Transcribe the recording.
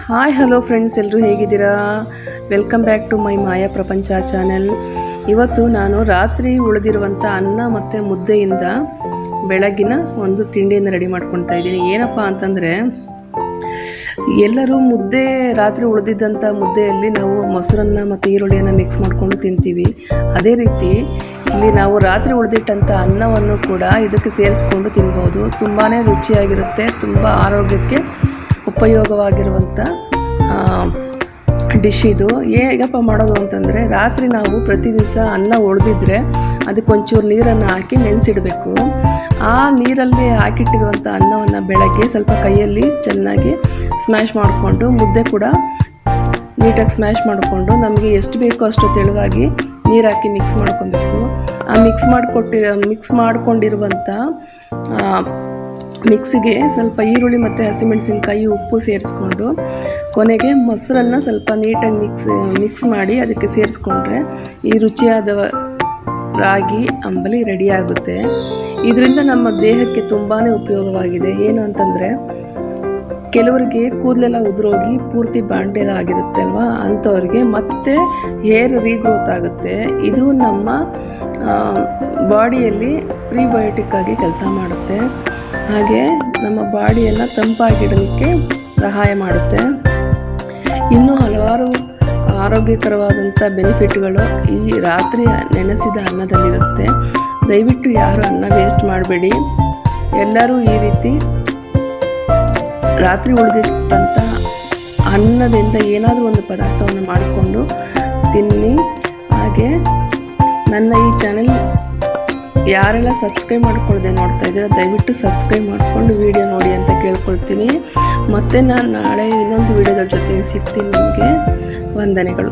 Hi hello friends, ಎಲ್ಲರೂ ಹೇಗಿದ್ದೀರಾ? Welcome back to my ಮಾಯಾ ಪ್ರಪಂಚ ಚಾನೆಲ್. ಇವತ್ತು ನಾನು ರಾತ್ರಿ ಉಳಿದಿರುವಂಥ ಅನ್ನ ಮತ್ತು ಮುದ್ದೆಯಿಂದ ಬೆಳಗಿನ ಒಂದು ತಿಂಡಿಯನ್ನು ರೆಡಿ ಮಾಡ್ಕೊಳ್ತಾ ಇದ್ದೀನಿ. ಏನಪ್ಪ ಅಂತಂದರೆ, ಎಲ್ಲರೂ ಮುದ್ದೆ ರಾತ್ರಿ ಉಳಿದಿದ್ದಂಥ ಮುದ್ದೆಯಲ್ಲಿ ನಾವು ಮೊಸರನ್ನ ಮತ್ತು ಈರುಳ್ಳಿಯನ್ನು ಮಿಕ್ಸ್ ಮಾಡಿಕೊಂಡು ತಿಂತೀವಿ. ಅದೇ ರೀತಿ ಇಲ್ಲಿ ನಾವು ರಾತ್ರಿ ಉಳಿದಿಟ್ಟಂಥ ಅನ್ನವನ್ನು ಕೂಡ ಇದಕ್ಕೆ ಸೇರಿಸ್ಕೊಂಡು ತಿನ್ಬೋದು. ತುಂಬಾ ರುಚಿಯಾಗಿರುತ್ತೆ, ತುಂಬ ಆರೋಗ್ಯಕ್ಕೆ ಉಪಯೋಗವಾಗಿರುವಂಥ ಡಿಶ್ ಇದು. ಹೇಗಪ್ಪ ಮಾಡೋದು ಅಂತಂದರೆ, ರಾತ್ರಿ ನಾವು ಪ್ರತಿ ದಿವಸ ಅನ್ನ ಉಳಿದಿದ್ರೆ ಅದಕ್ಕೊಂಚೂರು ನೀರನ್ನು ಹಾಕಿ ನೆನೆಸಿಡಬೇಕು. ಆ ನೀರಲ್ಲಿ ಹಾಕಿಟ್ಟಿರುವಂಥ ಅನ್ನವನ್ನು ಬೆಳಗ್ಗೆ ಸ್ವಲ್ಪ ಕೈಯಲ್ಲಿ ಚೆನ್ನಾಗಿ ಸ್ಮ್ಯಾಶ್ ಮಾಡಿಕೊಂಡು, ಮುದ್ದೆ ಕೂಡ ನೀಟಾಗಿ ಸ್ಮ್ಯಾಶ್ ಮಾಡಿಕೊಂಡು, ನಮಗೆ ಎಷ್ಟು ಬೇಕೋ ಅಷ್ಟು ತೆಳುವಾಗಿ ನೀರು ಹಾಕಿ ಮಿಕ್ಸ್ ಮಾಡ್ಕೊಬೇಕು. ಆ ಮಿಕ್ಸ್ ಮಾಡ್ಕೊಂಡಿರುವಂಥ ಮಿಕ್ಸಿಗೆ ಸ್ವಲ್ಪ ಈರುಳ್ಳಿ ಮತ್ತು ಹಸಿಮೆಣಸಿನಕಾಯಿ, ಉಪ್ಪು ಸೇರಿಸ್ಕೊಂಡು, ಕೊನೆಗೆ ಮೊಸರನ್ನು ಸ್ವಲ್ಪ ನೀಟಾಗಿ ಮಿಕ್ಸ್ ಮಾಡಿ ಅದಕ್ಕೆ ಸೇರಿಸ್ಕೊಂಡ್ರೆ ಈ ರುಚಿಯಾದ ರಾಗಿ ಅಂಬಲಿ ರೆಡಿಯಾಗುತ್ತೆ. ಇದರಿಂದ ನಮ್ಮ ದೇಹಕ್ಕೆ ತುಂಬಾ ಉಪಯೋಗವಾಗಿದೆ. ಏನು ಅಂತಂದರೆ, ಕೆಲವರಿಗೆ ಕೂದಲೆಲ್ಲ ಉದುರೋಗಿ ಪೂರ್ತಿ ಬಾಂಡೆಲಾಗಿರುತ್ತೆ ಅಲ್ವಾ, ಅಂಥವ್ರಿಗೆ ಮತ್ತೆ ಹೇರ್ ರೀಗ್ರೋತ್ ಆಗುತ್ತೆ. ಇದು ನಮ್ಮ ಬಾಡಿಯಲ್ಲಿ ಪ್ರಿಬಯೋಟಿಕ್ ಆಗಿ ಕೆಲಸ ಮಾಡುತ್ತೆ. ಹಾಗೆ ನಮ್ಮ ಬಾಡಿಯನ್ನು ತಂಪಾಗಿಡಲಿಕ್ಕೆ ಸಹಾಯ ಮಾಡುತ್ತೆ. ಇನ್ನೂ ಹಲವಾರು ಆರೋಗ್ಯಕರವಾದಂಥ ಬೆನಿಫಿಟ್ಗಳು ಈ ರಾತ್ರಿ ನೆನೆಸಿದ ಅನ್ನದಲ್ಲಿರುತ್ತೆ. ದಯವಿಟ್ಟು ಯಾರು ಅನ್ನ ವೇಸ್ಟ್ ಮಾಡಬೇಡಿ. ಎಲ್ಲರೂ ಈ ರೀತಿ ರಾತ್ರಿ ಉಳಿದಿಟ್ಟಂಥ ಅನ್ನದಿಂದ ಏನಾದರೂ ಒಂದು ಪದಾರ್ಥವನ್ನು ಮಾಡಿಕೊಂಡು ತಿನ್ನಿ. ಹಾಗೆ ನನ್ನ ಈ ಚಾನೆಲ್ ಯಾರೆಲ್ಲ ಸಬ್ಸ್ಕ್ರೈಬ್ ಮಾಡ್ಕೊಳ್ಳದೆ ನೋಡ್ತಾ ಇದ್ದೀರಾ, ದಯವಿಟ್ಟು ಸಬ್ಸ್ಕ್ರೈಬ್ ಮಾಡಿಕೊಂಡು ವಿಡಿಯೋ ನೋಡಿ ಅಂತ ಕೇಳ್ಕೊಳ್ತೀನಿ. ಮತ್ತು ನಾನು ನಾಳೆ ಇನ್ನೊಂದು ವಿಡಿಯೋದ ಜೊತೆಗೆ ಸಿಗ್ತೀನಿ. ನಿಮಗೆ ವಂದನೆಗಳು.